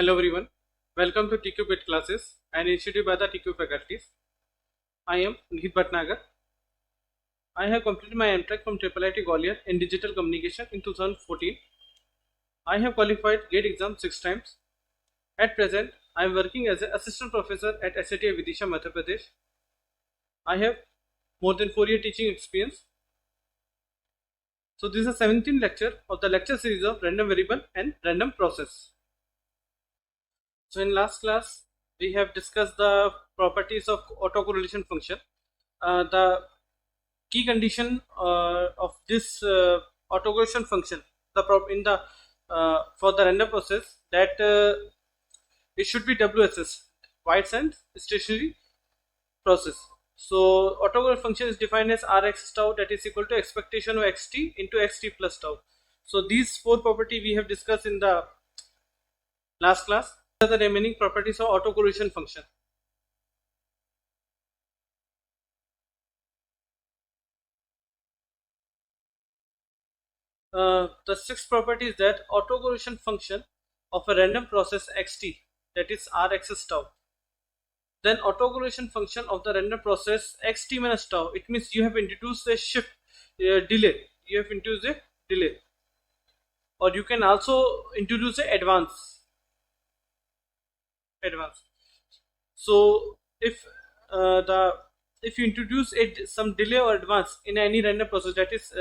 Hello everyone, welcome to TQ Bit classes and initiated by the TQ faculties. I am Nihit Bhatnagar. I have completed my MTech from IIIT Gwalior in Digital Communication in 2014. I have qualified GATE exam 6 times. At present, I am working as an assistant professor at SAT Vidisha, Madhya Pradesh. I have more than 4 year teaching experience. So this is the 17th lecture of the lecture series of random variable and random process. So in last class, we have discussed the properties of autocorrelation function. The key condition of this autocorrelation function, for the random process, that it should be WSS, wide sense stationary process. So autocorrelation function is defined as Rx tau, that is equal to expectation of xt into xt plus tau. So these four property we have discussed in the last class. These are the remaining properties of autocorrelation function. The sixth property is that autocorrelation function of a random process xt, that is Rx tau. Then autocorrelation function of the random process xt minus tau. It means you have introduced a shift delay. You have introduced a delay, or you can also introduce a advance. So if you introduce some delay or advance in any random process, that is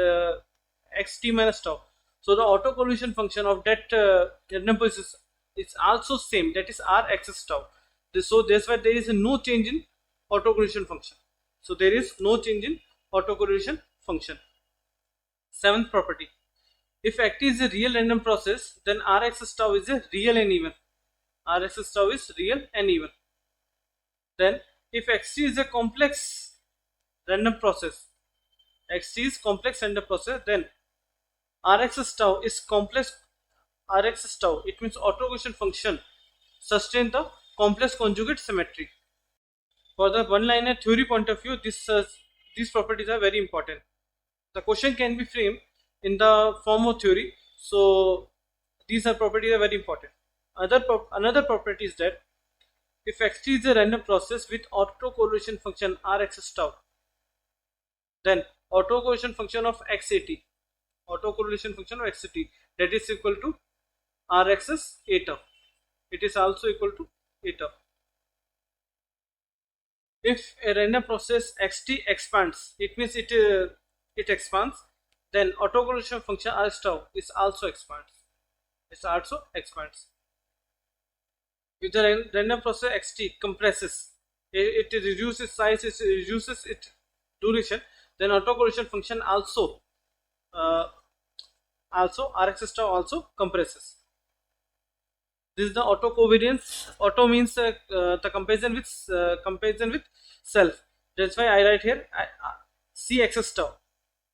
xt minus tau, so the autocorrelation function of that random process is also same, that is Rx tau. So that's why there is no change in autocorrelation function. So there is no change in autocorrelation function. Seventh property: if xt is a real random process, then Rx tau is a real and even. Rx tau is real and even. Then if xt is a complex random process, xt is complex random process, then Rx tau is complex Rx tau. It means autocorrelation function sustain the complex conjugate symmetry. For the one-liner theory point of view, these properties are very important. The question can be framed in the form of theory, so these properties are very important. Another property is that if xt is a random process with autocorrelation function Rx tau, then autocorrelation function of xt, that is equal to Rx a tau. It is also equal to a tau. If a random process xt expands, it means it expands, then autocorrelation function Rx tau is also expands. If the random process xt compresses, it reduces size, it reduces its duration, then autocorrelation function also Rx tau also compresses. This is the autocovariance. Auto means the comparison with self. That's why I write here Cx tau.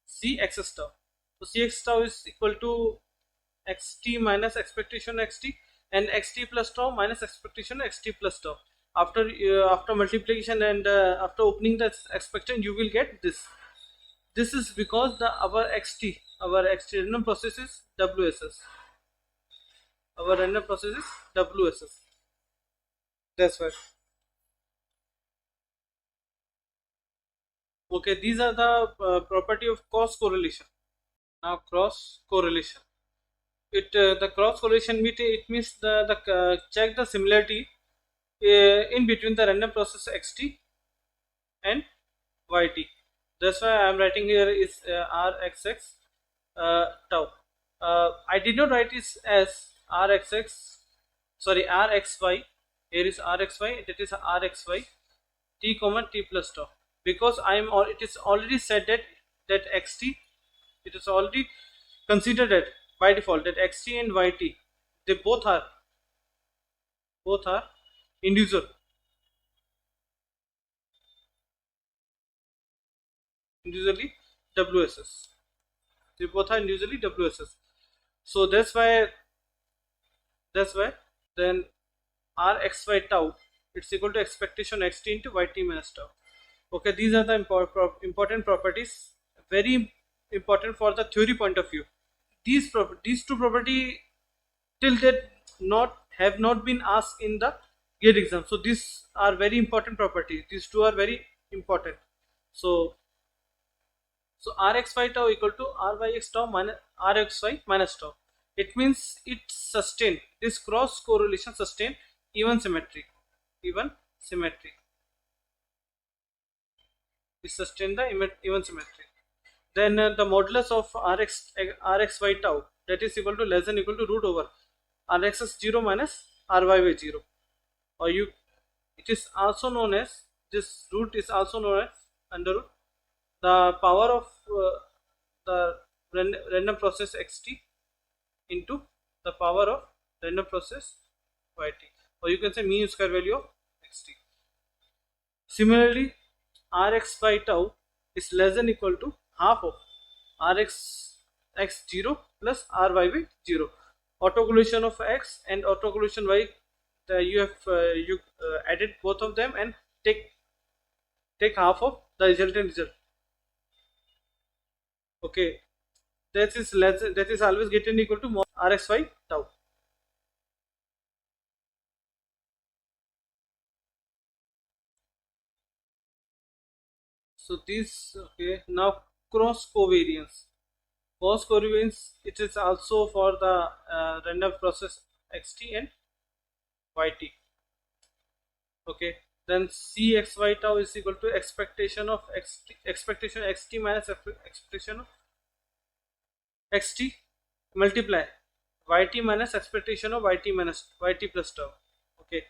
So Cx tau is equal to xt minus expectation xt, and xt plus tau minus expectation xt plus tau. After multiplication and after opening the expectation, you will get this. This is because our xt random process is WSS. Our random process is WSS. That's why. Okay, these are the property of cross correlation. Now cross correlation. The cross correlation means check the similarity in between the random process xt and yt. That's why I am writing here is Rxx tau. I did not write this as Rxy. Here is Rxy, that is Rxy t comma t plus tau, because it is already said that xt, it is already considered it by default that xt and yt, they both are individually WSS. They both are individually WSS. So that's why then Rxy tau, it's equal to expectation xt into yt minus tau. Okay, these are the important properties, very important for the theory point of view. These two property till date not have not been asked in the gate exam. So these are very important properties. These two are very important. So Rxy tau equal to Ryx tau minus Rxy minus tau. It means it sustain this cross correlation sustain even symmetry. Even symmetry. We sustain the even symmetry. Then the modulus of Rxy tau, that is equal to less than equal to root over Rx 0 minus Ry by 0, or it is also known as, this root is also known as under root the power of the random process xt into the power of random process yt, or you can say mean square value of xt. Similarly, Rx by tau is less than equal to half of Rx x0 plus Ry by 0. Autocorrelation of x and autocorrelation y, you have added both of them and take half of the resultant result. Okay, that is always getting equal to mod Rxy tau. So this, okay, now cross covariance. Cross covariance, it is also for the random process xt and yt. Okay, then Cxy tau is equal to expectation of xt minus expectation of xt multiply yt minus expectation of yt minus yt plus tau. Okay,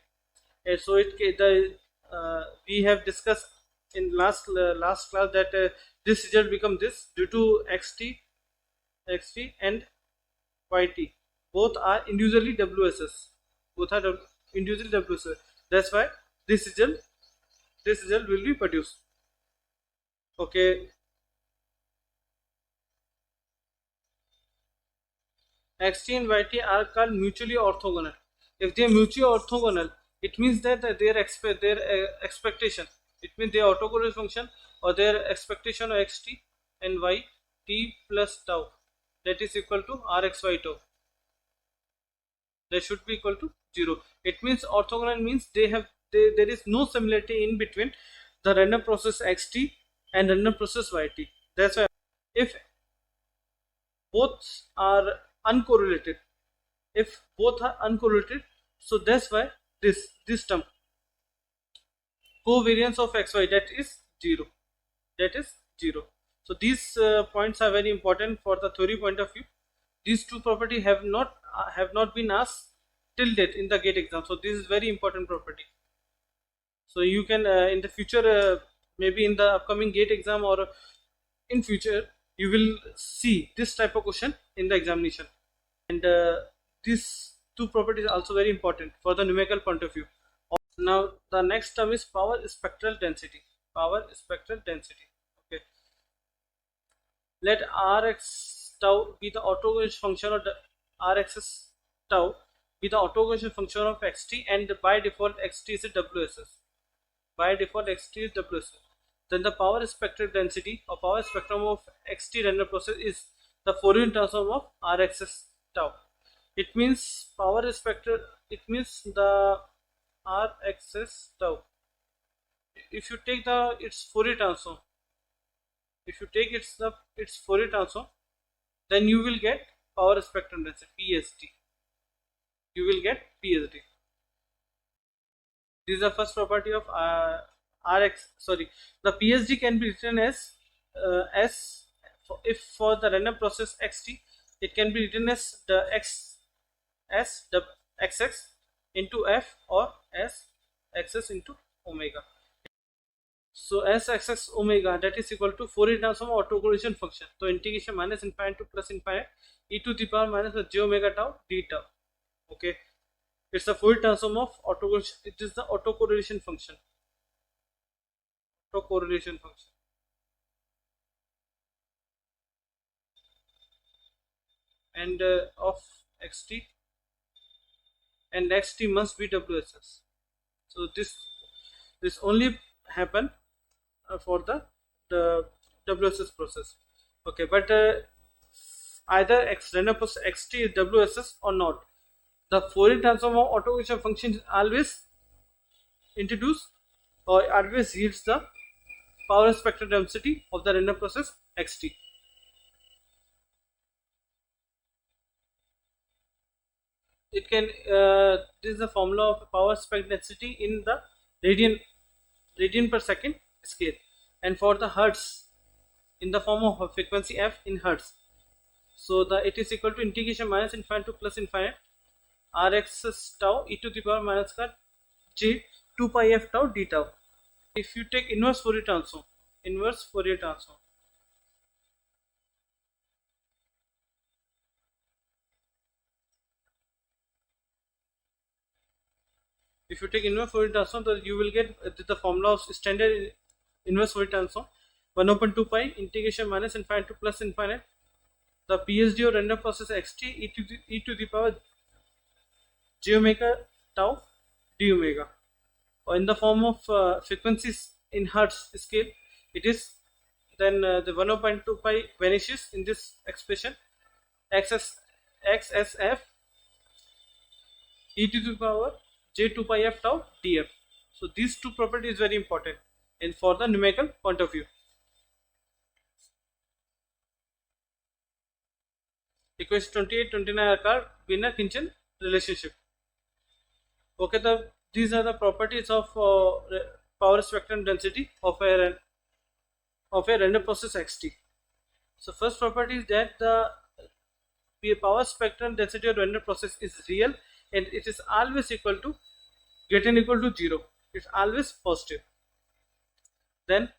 and so we have discussed in last class that this result become this due to xt and yt both are individually WSS, both are individually WSS. That's why this result will be produced. Okay, xt and yt are called mutually orthogonal. If they are mutually orthogonal, it means that their expectation, it means their autocorrelation function or their expectation of xt and yt plus tau, that is equal to Rxy tau, they should be equal to 0. It means orthogonal means there is no similarity in between the random process xt and random process yt. That's why if both are uncorrelated, so that's why this term covariance of xy, that is 0. So these points are very important for the theory point of view. These two property have not been asked till date in the gate exam, so this is very important property. So you can in the future, maybe in the upcoming gate exam or in future, you will see this type of question in the examination. And these two properties are also very important for the numerical point of view. Now the next term is power spectral density. Okay, let Rx tau be the autocorrelation function of the Rx tau be the autocorrelation function of xt, and by default xt is a WSS. Then the power spectral density or power spectrum of xt random process is the Fourier transform of Rx tau. It means power spectral, it means the Rx tau, if you take its Fourier transform, its Fourier transform, then you will get power spectrum density, PSD. You will get PSD. This is the first property of the PSD can be written as if for the random process xt, it can be written as the the xx into f or s xs into omega. So s xx omega, that is equal to Fourier transform autocorrelation function. So integration minus infinite to plus infinite e to the power minus j omega tau d tau. Okay, it's the Fourier transform of autocorrelation. It is the autocorrelation function. And of xt, and xt must be WSS. So this only happen for the WSS process. Okay, but either random process xt is WSS or not, The Fourier transform of autocorrelation function is always introduced or always yields the power spectral density of the random process xt. It can this is the formula of power spectral density in the radian per second scale, and for the hertz in the form of a frequency f in hertz. So the it is equal to integration minus infinite to plus infinite rx tau e to the power minus का j 2 pi f tau d tau. If you take inverse Fourier transform, if you take inverse Fourier transform, then you will get the formula of standard inverse Fourier transform 1 upon 2 pi integration minus infinite to plus infinite the PSD of random process xt e to the power j omega tau d omega, or in the form of frequencies in hertz scale. It is then the 1.2 pi vanishes in this expression xsf e to the power j 2 pi f tau df. So these two properties very important and for the numerical point of view. Equation 28-29 are Wiener-Khinchin relationship. Okay, these are the properties of power spectrum density of a random process xt. So first property is that the power spectrum density of random process is real and it is always equal to greater than equal to 0. It's always positive. Then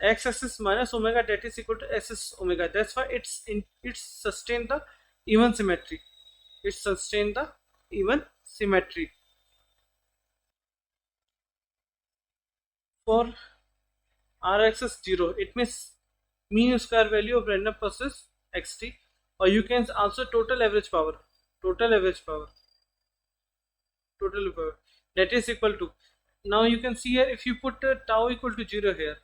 x-axis minus omega, that is equal to s omega. That's why it's sustain the even symmetry. It sustain the even symmetry. For r-axis 0, it means mean square value of random process xt, or you can also total average power. That is equal to, now you can see here, if you put tau equal to 0 here,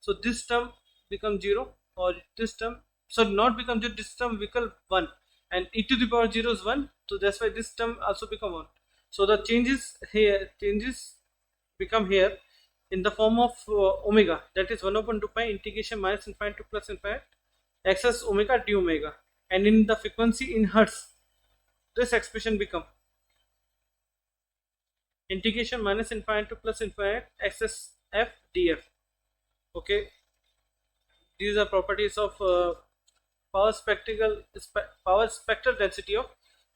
so this term becomes 0, or this term, so not become 0, this term become 1, and e to the power 0 is 1, so that's why this term also become 1. So the changes become here in the form of omega, that is 1 upon 2 pi integration minus infinite to plus infinite xs omega d omega, and in the frequency in hertz, this expression become integration minus infinite to plus infinite xs f df. Okay, these are properties of power spectral density of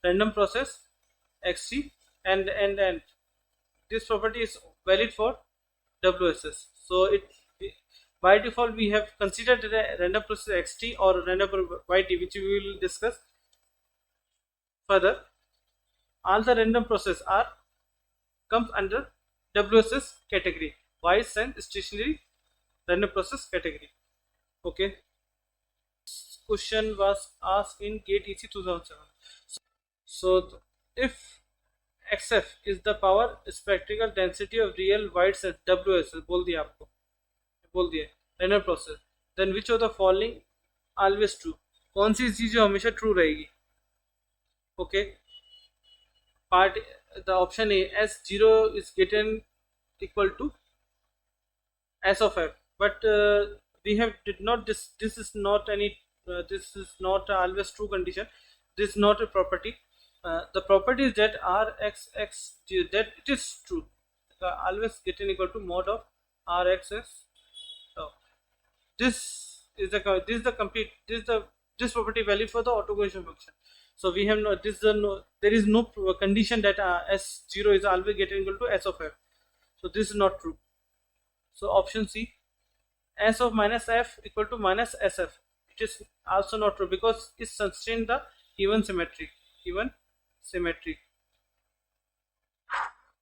random process xt, and this property is valid for WSS. So it by default we have considered the random process xt or random yt, which we will discuss further. All the random process are comes under WSS category, wise and stationary random process category. Okay, this question was asked in GATE EC 2007. So if xf is the power spectral density of real white cells, WSS बोल दिया random process, then which of the following always true? कौन सी चीज हमेशा true रहेगी? Okay, part the option A, S0 is getting equal to S of f, but we have did not this is not any this is not always true condition. This is not a property. The property is that rxx that it is true, always getting equal to mod of rxx. This is this property valid for the autocorrelation function. So we have no there is no condition that S0 is always getting equal to S of f. So this is not true. So option C, S of minus f equal to minus SF. It is also not true because it sustains the even symmetry.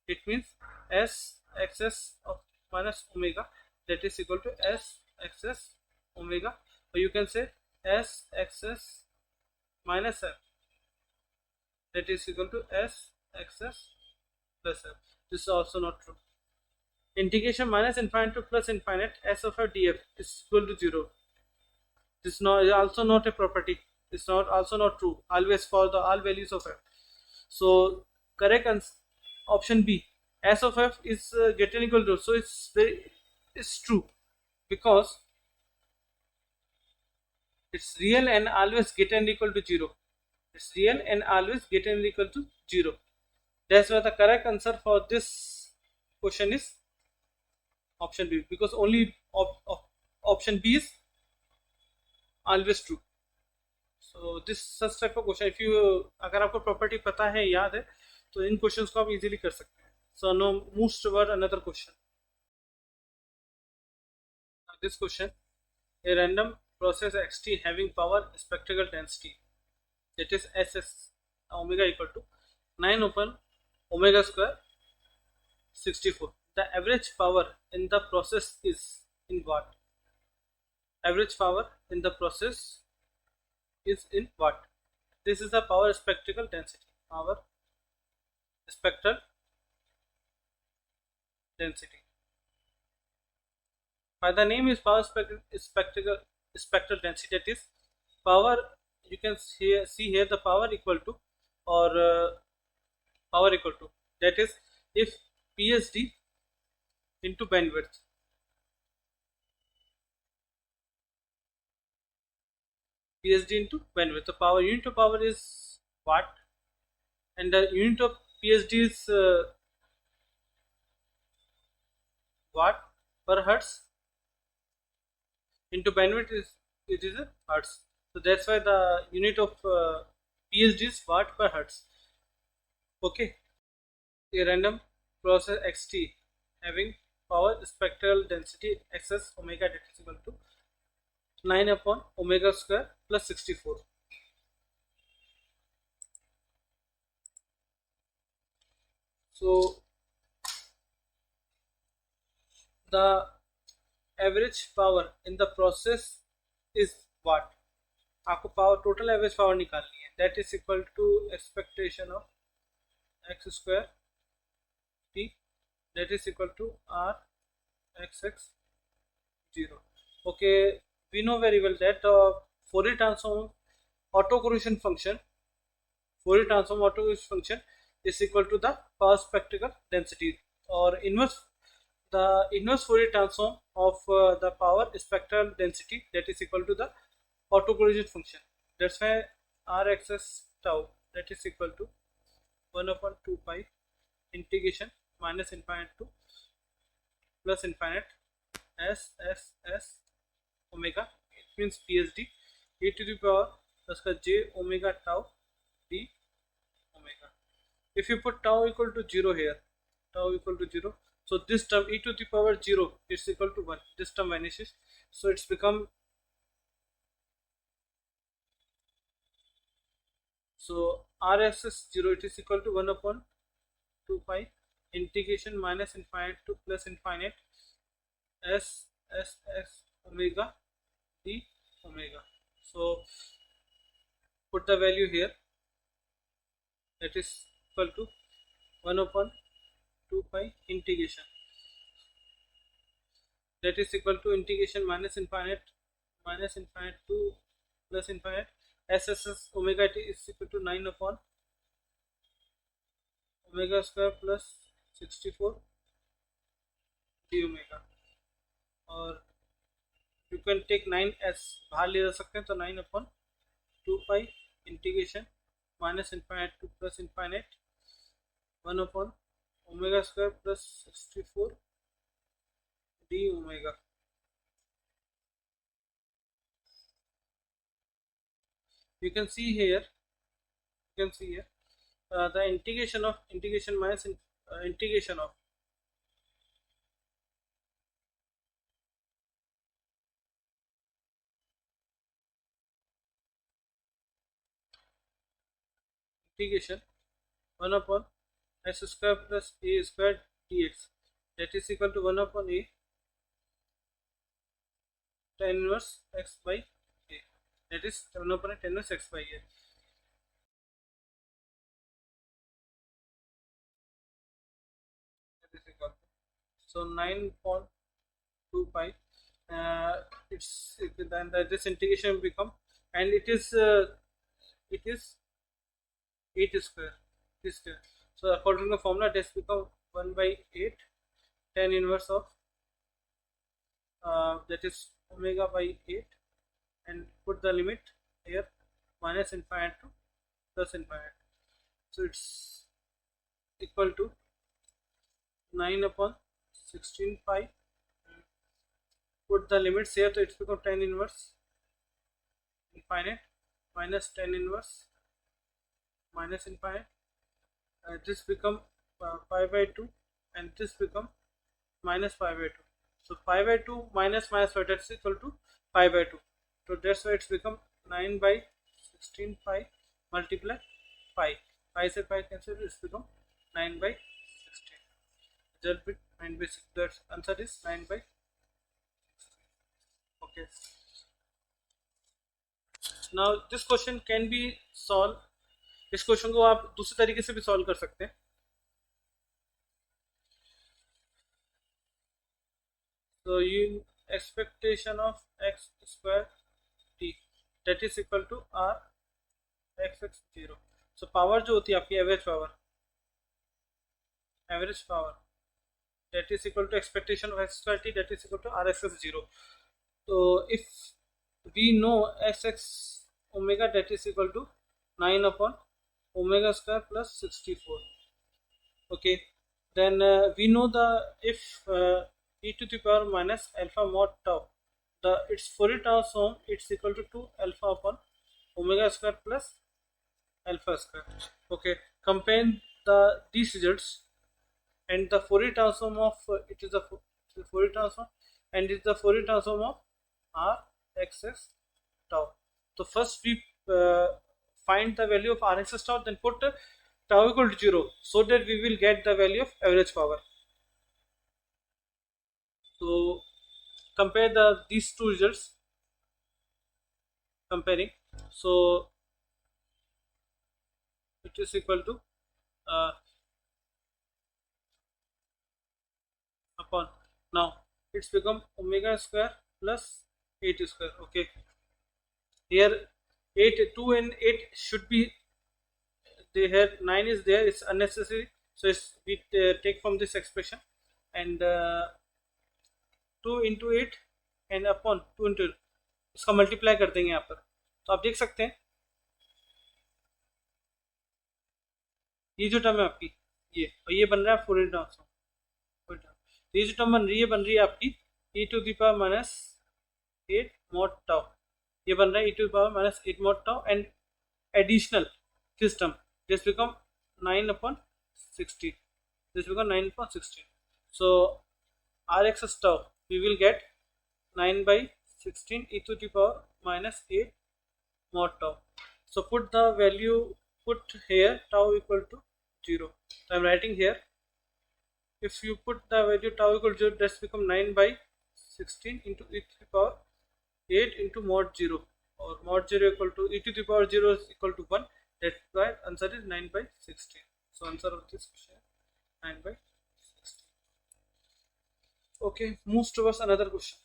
It means S xs of minus omega, that is equal to S xs omega, or you can say S xs minus f, that is equal to S xs plus f. This is also not true. Integration minus infinite to plus infinite S of f df is equal to 0. This is also not a property. It's not also not true always for the all values of f. So correct option B, s of f is greater than equal to, so it's true because it's real and always greater than equal to 0. It's real and always greater than equal to 0. That's why the correct answer for this question is option B, because only option B is always true. So this such type of question, if you अगर आपको property पता है, याद है, तो इन questions को आप easily कर सकते हैं. So now moves toward another question. Now this question, a random process xt having power spectral density, that is ss omega equal to 9 upon omega square 64. The average power in the process is in watt. Average power in the process is in watt. This is the power spectral density. Power spectral density. By the name is power spectral density. That is power. You can see here the power equal to, or power equal to. That is if PSD into bandwidth. PSD into bandwidth. The power unit of power is watt, and the unit of PSD is watt per hertz. Into bandwidth is a hertz. So that's why the unit of PSD is watt per hertz. Okay. A random process xt having power spectral density xs omega, that is equal to 9 upon omega square plus 64. So the average power in the process is watt. आपको power total average power निकालनी है, that is equal to expectation of x square t, that is equal to r xx 0. Okay, we know very well that Fourier transform autocorrelation function is equal to the power spectral density, or the inverse Fourier transform of the power spectral density, that is equal to the autocorrelation function. That's why rxs tau, that is equal to 1 upon 2 pi integration minus infinite to plus infinite s omega, it means PSD, e to the power plus j omega tau d omega. If you put tau equal to 0 here, so this term e to the power 0 is equal to 1, this term vanishes, so it's become, so rss 0, it is equal to 1 upon 2 pi integration minus infinite to plus infinite s omega d omega. So put the value here, that is equal to 1 upon 2 pi integration, that is equal to integration minus infinite to plus infinite s omega t is equal to 9 upon omega square plus 64 d omega, और you can take 9s बाहर ले जा सकते हैं, तो 9 upon 2 pi integration minus infinite to plus infinite 1 upon omega square plus 64 d omega. You can see here the integration minus integration of integration 1 upon s square plus a square dx, that is equal to 1 upon a tan inverse x by a, that is 1 upon a tan inverse x by a. That is equal to, so 9.2 pi, it's then this integration become, and it is it is 8 square. This square. So according to the formula, this become 1 by 8 tan inverse of that is omega by 8, and put the limit here minus infinite to plus infinite. So it's equal to 9 upon 16 pi. Put the limits here, so it's become tan inverse infinite minus tan inverse minus infinite. This become pi by 2, and this become minus pi by 2. So pi by 2 minus minus pi, that's equal to pi by 2. So that's why it's become 9 by 16 pi multiply pi. Pi से pi cancel, it's become 9 by 16. Result bit 9 by 6. That answer is 9 by 16. Okay. Now this question can be solved. इस question को आप दूसरे तरीके से भी solve कर सकते हैं. So you expectation of x square t, that is equal to r x 0. So power जो होती है आपकी average power that is equal to expectation of x square t, that is equal to r x 0. So if we know x omega, that is equal to 9 upon omega square plus 64. Okay, then we know the if e to the power minus alpha mod tau, the its Fourier transform, it's equal to 2 alpha upon omega square plus alpha square. Okay, compare these results, and the Fourier transform of it is the Fourier transform, and it is the Fourier transform of r x tau. So first we find the value of r x tau, then put tau equal to 0, so that we will get the value of average power. So compare these two results, comparing. So it is equal to upon, now it's become omega square plus 8 square. Okay, here 8, 2 and 8 should be there, here 9 is there, it's unnecessary, so it's, we take from this expression, and 2 into 8 and upon 2 into, इसका multiply कर देंगे यहाँ पर. तो आप देख सकते हैं ये जो टर्म है आपकी, ये और ये बन रहा है फोरियर ट्रांसफॉर्म. तो ये जो टर्म बन रही है आपकी e to the power minus 8 mod tau, ये बन रहा है e to the power minus 8 mod tau, and additional this term, this become 9 upon 16, this become 9 upon 16. So rx tau we will get 9 by 16 e to the power minus 8 mod tau. So put the value, put here tau equal to 0. So I am writing here, if you put the value tau equal to 0, that's become 9 by 16 into e to the power 8 into mod 0, or mod 0 equal to e to the power 0 is equal to 1. That's why answer is 9 by 16. So answer of this question is 9 by 16. Okay, moves towards another question.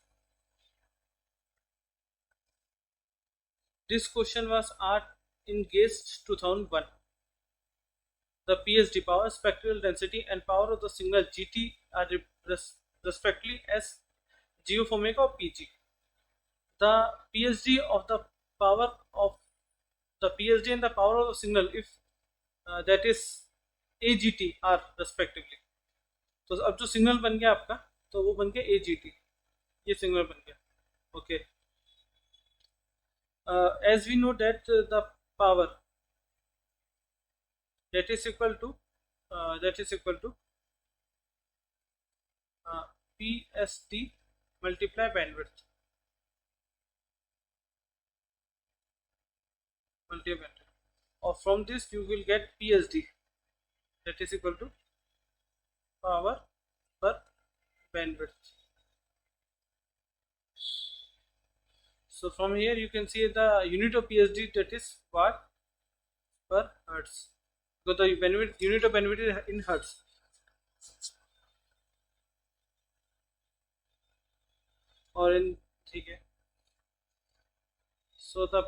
This question was asked in GATE 2001. The PSD, power, spectral density, and power of the signal GT are respectively as G of omega or PG. The PSD of the power of the PSD and the power of the signal, if that is AGT are respectively. तो अब जो signal बन गया आपका, तो वो बन गया AGT, ये सिग्नल बन गया. Okay, as we know that the power that is equal to PSD multiply bandwidth. Or from this you will get PSD, that is equal to power per bandwidth. So from here you can see the unit of PSD, that is watt per hertz, because the bandwidth, unit of bandwidth is in hertz. और इन, ठीक है. So the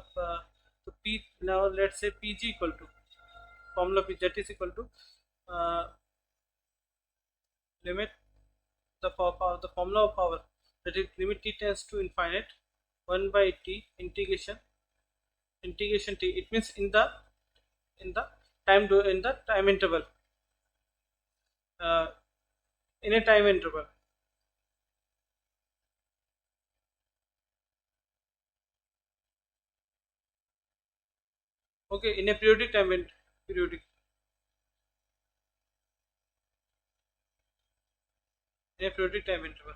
now let's say Pg equal to formula P, that is equal to limit the formula of power, that is limit t tends to infinite 1 by t integration t. It means in the time interval, uh, in a time interval. Okay, in a periodic periodic in a periodic time interval.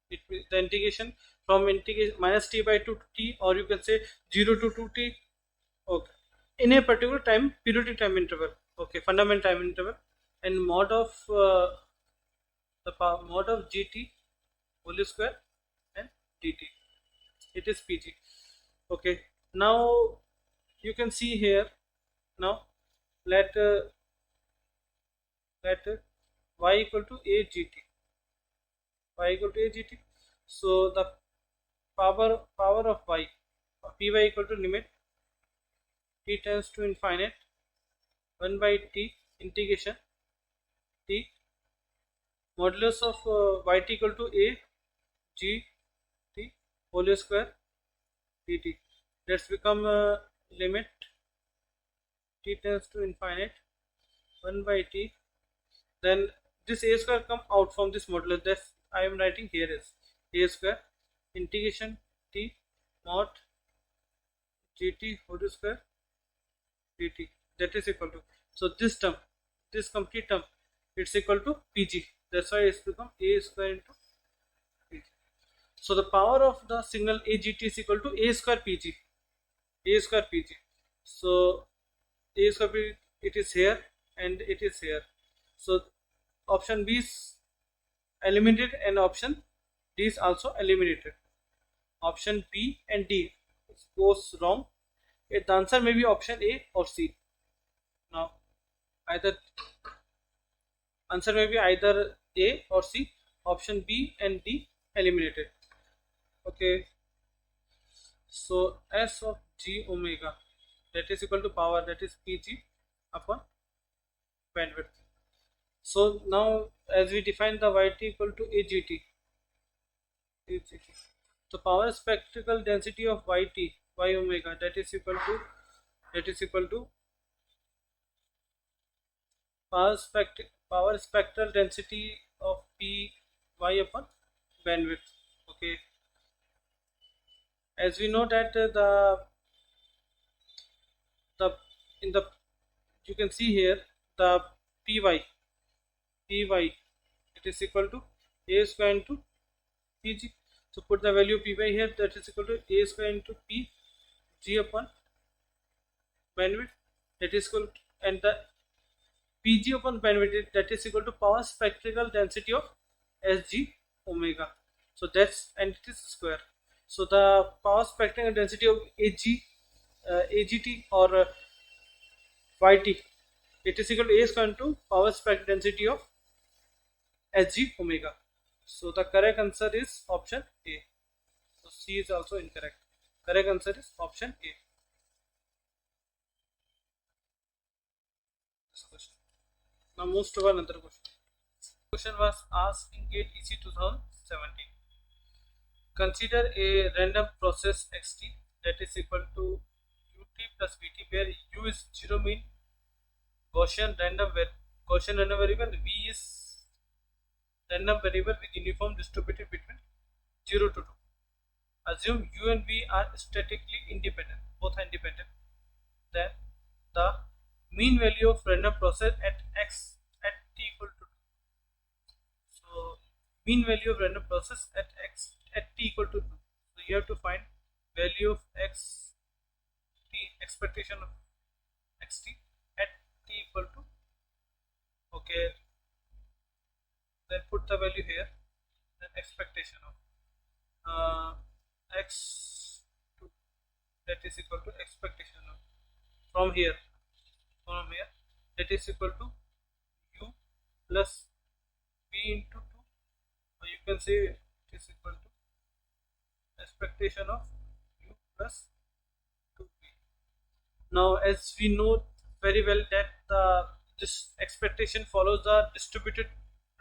The integration from integration minus t by 2 to t, or you can say 0 to 2t. Okay, in a particular time periodic time interval. Okay, fundamental time interval, and mod of mod of gt whole square and dt. It is Pg. Okay, now you can see here. Now let y equal to a gt. Y equal to a gt. So the power of y, py equal to limit t tends to infinite 1 by t integration t modulus of yt equal to a g t whole square dt. Let's become limit t tends to infinite 1 by t. Then this a square come out from this modulus, that I am writing here is a square integration t mod gt whole square dt, that is equal to, so this term, this complete term, it's equal to Pg. That's why it's become a square into Pg. So the power of the signal AGT is equal to a square Pg. A square Pg. So a square Pg, it is here and it is here. So option B is eliminated and option D is also eliminated. Option B and D goes wrong. The answer may be option A or C. Now either answer may be either A or C. Option B and D eliminated. Okay, so S of g omega, that is equal to power, that is Pg upon bandwidth. So now as we define the yt equal to AGT, so power spectral density of yt, y omega, that is equal to power spectral density of P y upon bandwidth. Okay, as we know that the in the you can see here the py it is equal to a square into Pg. So put the value py here, that is equal to a square into p g upon bandwidth, that is equal to, and the Pg upon bandwidth, that is equal to power spectral density of Sg omega. So that's, and it is square. So the power spectral density of AGT or YT, it is equal to A square into power spectral density of Sg omega. So the correct answer is option A. So C is also incorrect. Correct answer is option A. This question. Now move to another question. This question was asked in GATE EC 2017. Consider a random process xt that is equal to ut plus vt, where u is zero mean Gaussian random variable, v is random variable with uniform distributed between 0 to 2. Assume u and v are statically independent, both are independent. Then the mean value of random process at x at t equal to 2. So mean value of random process at x at t equal to 2. So you have to find value of x t, expectation of xt at t equal to, okay, then put the value here, then expectation of x to, that is equal to expectation of from here that is equal to u plus v into 2, or you can say it is equal to expectation of u plus 2v. Now, as we know very well that this expectation follows the distributed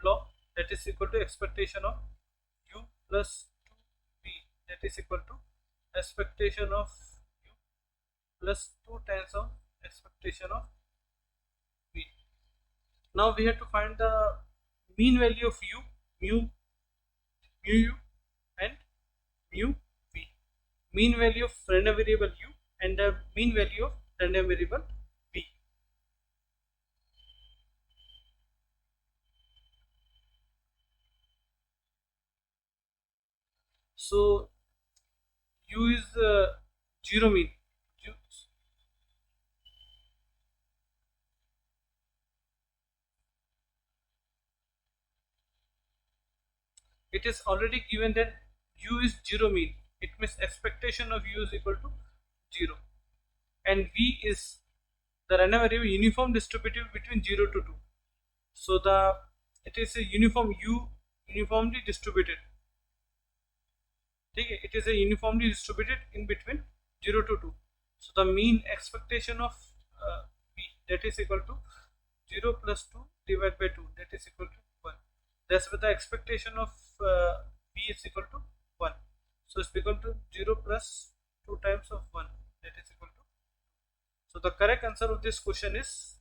law, that is equal to expectation of u plus 2v, that is equal to expectation of u plus 2 times of expectation of v. Now we have to find the mean value of u, mu u and mu v. Mean value of random variable u and the mean value of random variable v. So u is zero mean. U, it is already given that u is zero mean. It means expectation of u is equal to 0, and v is the random variable uniform distributive between 0 to 2. So it is a uniform u uniformly distributed. Okay, it is a uniformly distributed in between 0 to 2. So the mean expectation of v, that is equal to 0 plus 2 divided by 2, that is equal to 1. That's why the expectation of v is equal to 1. So it's equal to 0 plus 2 times of 1, that is equal to. So the correct answer of this question is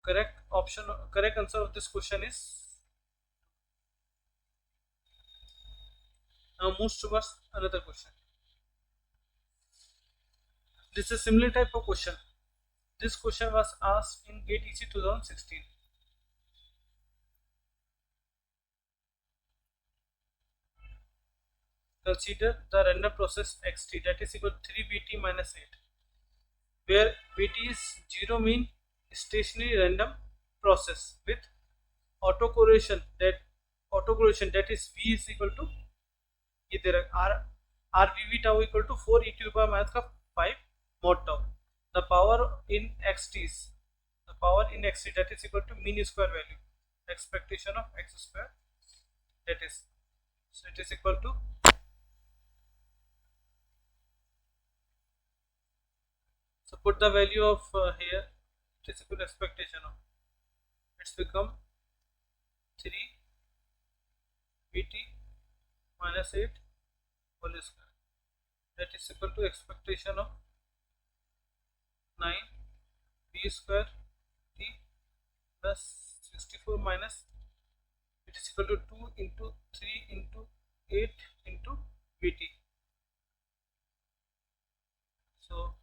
correct answer of this question is. Now moves towards another question. This is a similar type of question. This question was asked in GATE EC 2016. Consider the random process xt, that is equal to 3vt minus 8, where vt is zero mean stationary random process with autocorrelation that is v is equal to either rvv tau equal to 4 e to the power minus 5 mod tau. The power in xt that is equal to mean square value, expectation of x square, that is, so it is equal to so put the value of here, it is equal to expectation of, it's become 3 vt minus 8 whole square, that is equal to expectation of 9 v square t plus 64 minus, it is equal to 2 into 3 into 8 into vt. So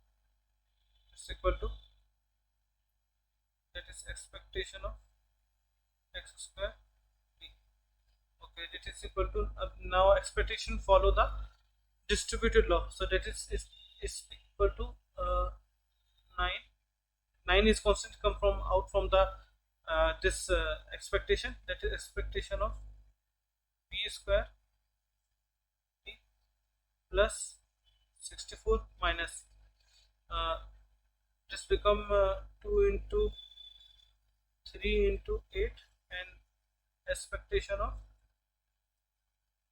it's equal to, that is expectation of x square t. Okay, it is equal to now expectation follow the distributed law. So that is equal to 9. 9 is constant come from out from the this expectation, that is expectation of v square t plus 64 minus this become 2 into 3 into 8 and expectation of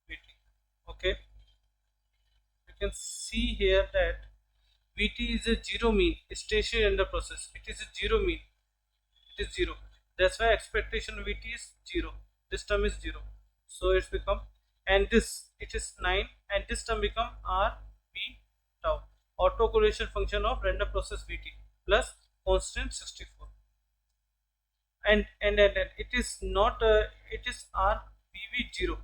vt. Okay, you can see here that vt is a zero mean stationary random process. It is a zero mean, it is 0, that's why expectation of vt is 0, this term is 0, so it's become, and this it is 9 and this term become r v tau, autocorrelation function of random process vt plus constant 64, and it is not it is rvv 0,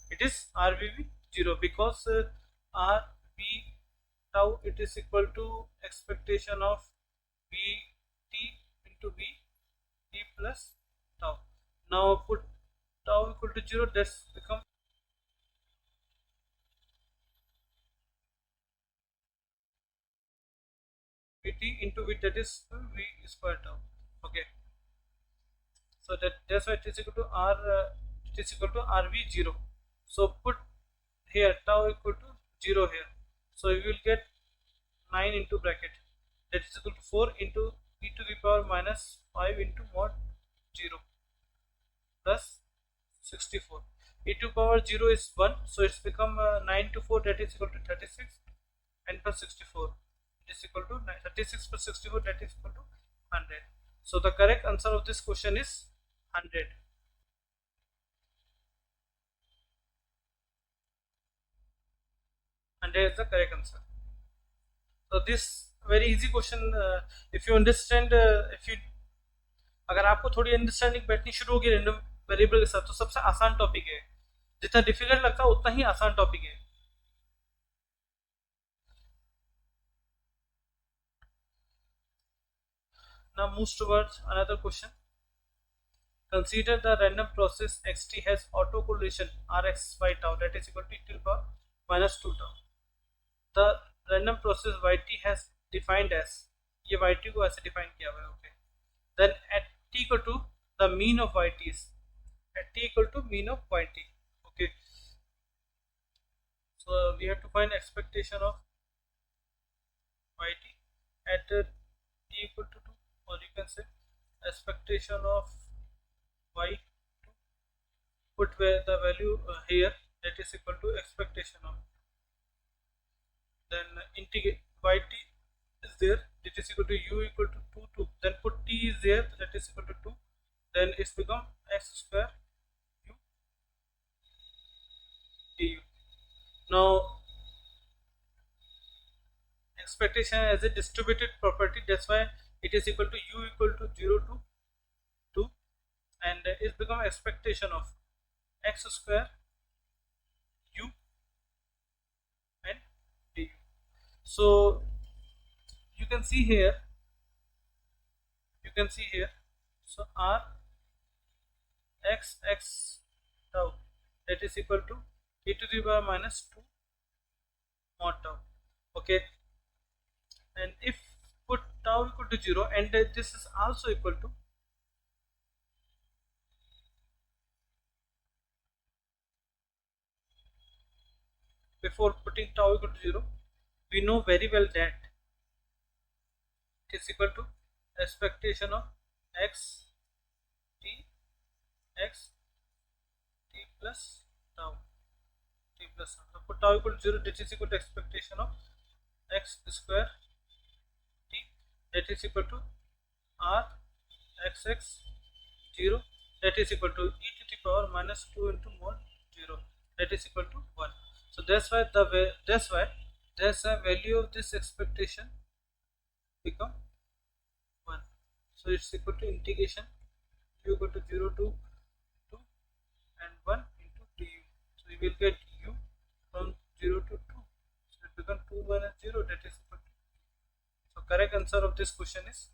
it is rvv 0 because rv tau it is equal to expectation of vt into v t plus tau. Now put tau equal to 0, that's become vt into v, that is v square tau. Okay, so that's why it is equal to r it is equal to rv 0. So put here tau equal to 0 here, so you will get 9 into bracket, that is equal to 4 into e to the power minus 5 into over 0 is 1, so it's become 9 to 4, that is equal to 36, and plus 64, it is equal to 36 plus 64, that is equal to 100. So the correct answer of this question is 100. And there is the correct answer. So this very easy question, if you understand, if you अगर आपको थोड़ी understanding बैठनी शुरू होगी random variable के साथ, तो सबसे आसान टॉपिक है. जितना डिफिकल्ट लगता है उतना ही आसान टॉपिक है. Now moves towards another question. Consider the random process xt has autocorrelation rx by tau, that is equal to e to the power minus 2 tau. The random process yt has defined as, ये yt को ऐसे define किया हुआ है. Okay, then at t equal to the mean of yt is, at t equal to mean of yt. Okay, so we have to find expectation of yt at t equal to 2, or you can say expectation of y2, put where the value here, that is equal to expectation of, then integrate yt is there, that is equal to u equal to 2 2, then put t is there, that is equal to 2, then it's become x square u du. Now expectation as a distributed property, that's why it is equal to u equal to 0 to 2, and it's become expectation of x square u and du. So you can see here, so r x tau, that is equal to e to the power minus 2 mod tau. Okay, and if put tau equal to 0, and this is also equal to before putting tau equal to 0, we know very well that it is equal to expectation of x t plus tau, so put tau equal to 0, that is equal to expectation of x square t, that is equal to r x 0, that is equal to e to the power minus 2 into mod 0, that is equal to 1. So that's why the value of this expectation become 1. So it's equal to integration u equal to 0 to 2 and 1 into du. So we will get u from 0 to 2. So it becomes 2 minus 0, that is equal to. So correct answer of this question is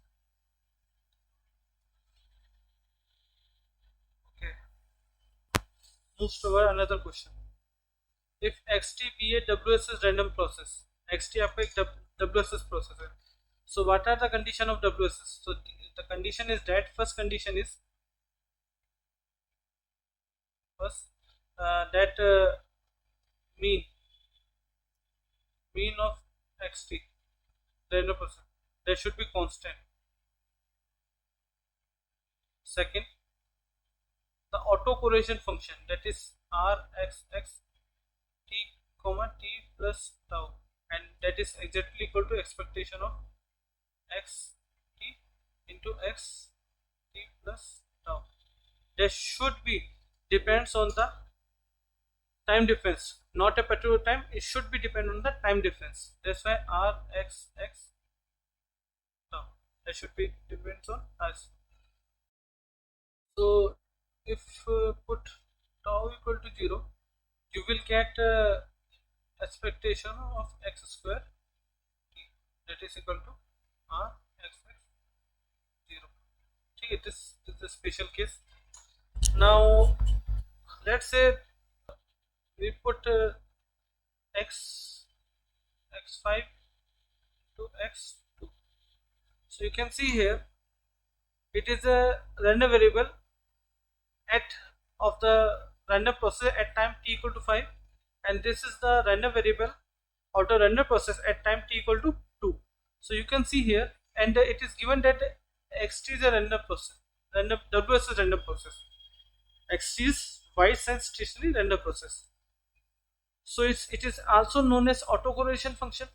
okay. Moves toward another question. If xt be a WSS random process, xt आपका एक WSS process है. So what are the condition of WSS? So the condition is that first condition is that mean of xt random process, that should be constant. Second, the autocorrelation function, that is rx t comma t plus tau, and that is exactly equal to expectation of x t into x t plus tau. There should be depends on the time difference, not a particular time, it should be depend on the time difference. That's why r x tau, that should be depends on us. So if put tau equal to 0, you will get expectation of x square t, that is equal to r x 0. Okay, this is a special case. Now let's say we put x5 to x2. So you can see here it is a random variable at of the random process at time t equal to 5, and this is the random variable of the random process at time t equal to 2. So you can see here, and it is given that xt is a random process, WS is random process, xt is White-sense stationary random process. So it is also known as autocorrelation function.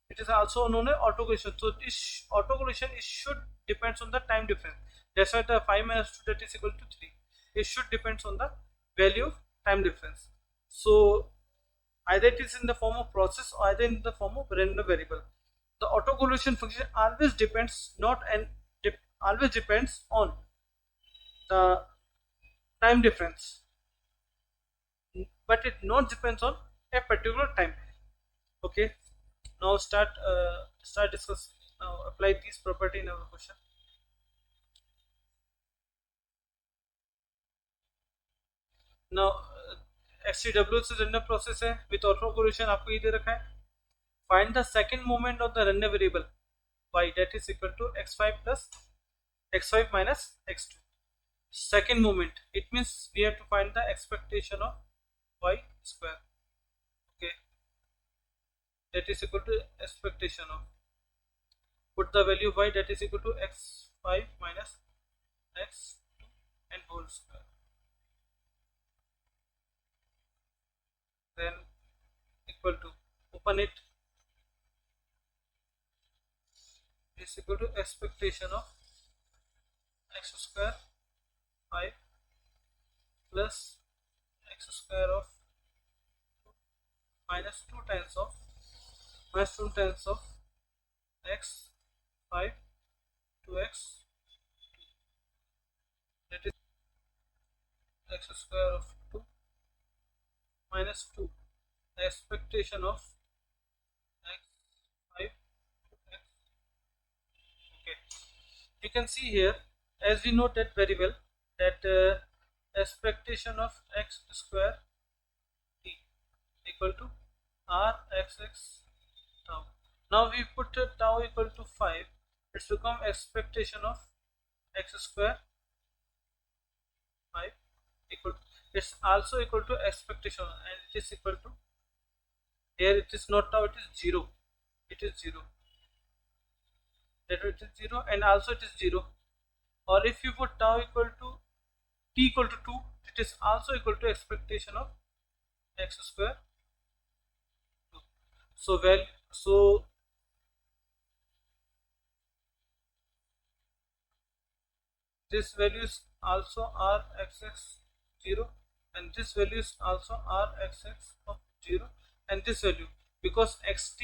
It is also known as autocorrelation. So this autocorrelation is should depends on the time difference. That's why the 5 minus 2 that is equal to 3. It should depends on the value of time difference. So either it is in the form of process or either in the form of random variable. The autocorrelation function always depends not and always depends on the time difference, but it not depends on a particular time. Okay, now start discuss. Now apply this property in our question. Now XTW से random process है with autocorrelation आपको ये दे रखा है. Find the second moment of the random variable y, that is equal to x5 plus x5 minus x2. Second moment, it means we have to find the expectation of y square. Okay, that is equal to expectation of, put the value of y, that is equal to x5 minus x2 and whole square, then equal to, open it, is equal to expectation of x square 5 plus x square of minus 2 times of x 5 to x 2, that is x square of 2 minus 2 expectation of x 5 to x. Okay, you can see here, as we know that very well, that expectation of x square t equal to r xx tau. Now we put tau equal to 5, it's become expectation of x square 5 equal to, it's also equal to expectation, and it is equal to, here it is not tau, it is 0, it is 0, that it is 0, and also it is 0. Or if you put tau equal to t equal to 2, it is also equal to expectation of x square 2. So this value is also r xx 0, and this value is also r xx of 0, and this value, because xt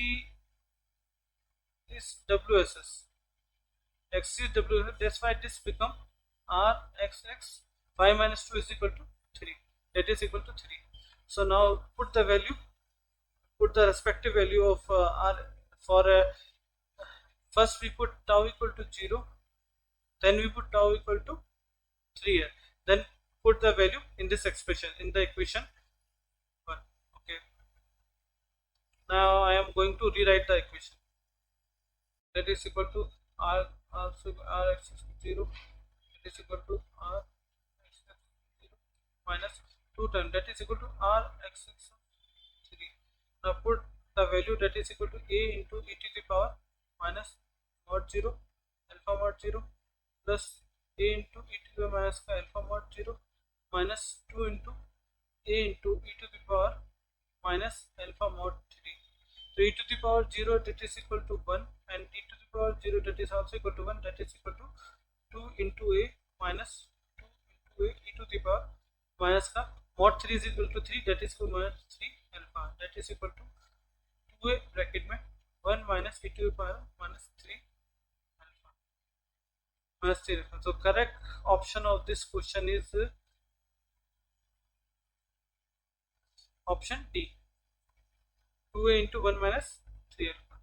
is wss, x is wss, that's why this become r xx 5 minus 2 is equal to 3, that is equal to 3. So now put the value, put the respective value of r for first we put tau equal to 0, then we put tau equal to 3 here, then put the value in this expression, in the equation 1. Okay, now I am going to rewrite the equation, that is equal to r also r x 0, that is equal to r x 0 minus 2 times, that is equal to r x 3. Now put the value, that is equal to a into e to the power minus mod 0 alpha mod 0 plus a into e to the power minus का alpha mod 0 minus 2 into a into e to the power minus alpha mod 3. So e to the power 0, that is equal to 1, and e to the power 0, that is also equal to 1, that is equal to 2 into a minus 2 into a e to the power minus का mod 3 is equal to 3, that is equal to minus 3 alpha, that is equal to 2a bracket में 1 minus e to the power minus 3 alpha minus 3 alpha. So correct option of this question is option D, 2a into 1 minus 3 alpha.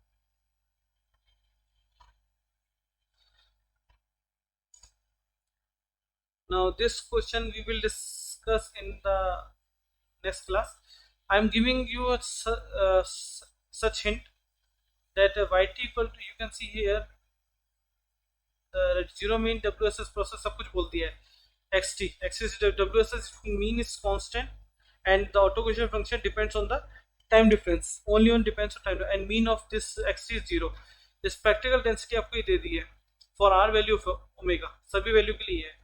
Now this question we will discuss in the next class. I am giving you a such hint that yt equal to, you can see here, 0 mean WSS process सब कुछ बोल दिया है. xt WSS mean is constant, and the autocorrelation function depends on the time difference, only on depends on time, and mean of this xt is 0. This practical density आपको ये दे दी है for r value of omega, सभी value के लिए है.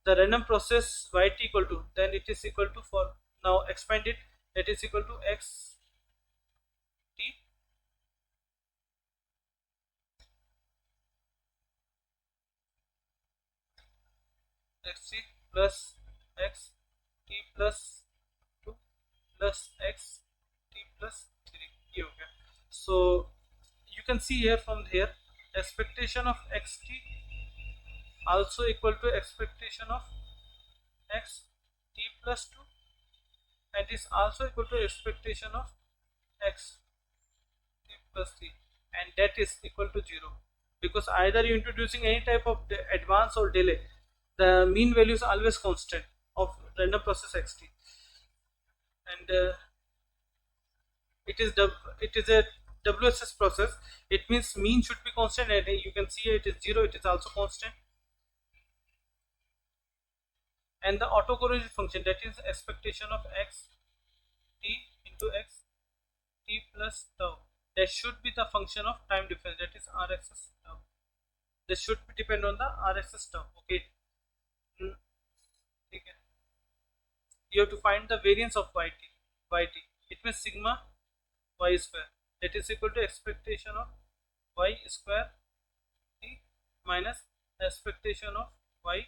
the random process yt equal to, then it is equal to, for now expand it, that is equal to x t x t plus x t plus 2 plus x t plus 3. Okay, so you can see here, from here, expectation of xt also equal to expectation of x t plus 2, and is also equal to expectation of x t plus 3, and that is equal to 0, because either you introducing any type of advance or delay, the mean value is always constant of random process xt, and it is a WSS process. It means mean should be constant, and you can see it is 0, it is also constant. And the autocorrelation function, that is expectation of x t into x t plus tau, that should be the function of time difference, that is RXS tau. This should depend on the RXS tau. Okay. Okay. You have to find the variance of yt. It means sigma y square, that is equal to expectation of y square t minus expectation of y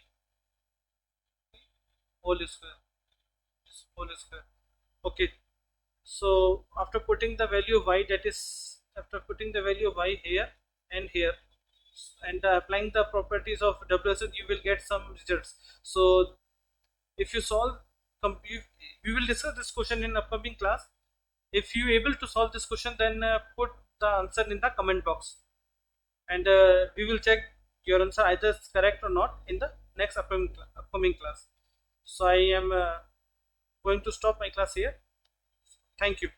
whole square. Okay, so after putting the value of y, that is after putting the value of y here and here, and applying the properties of WSN, you will get some results. So if you solve, we will discuss this question in upcoming class. If you able to solve this question, then put the answer in the comment box, and we will check your answer either is correct or not in the next upcoming class. So I am going to stop my class here. Thank you.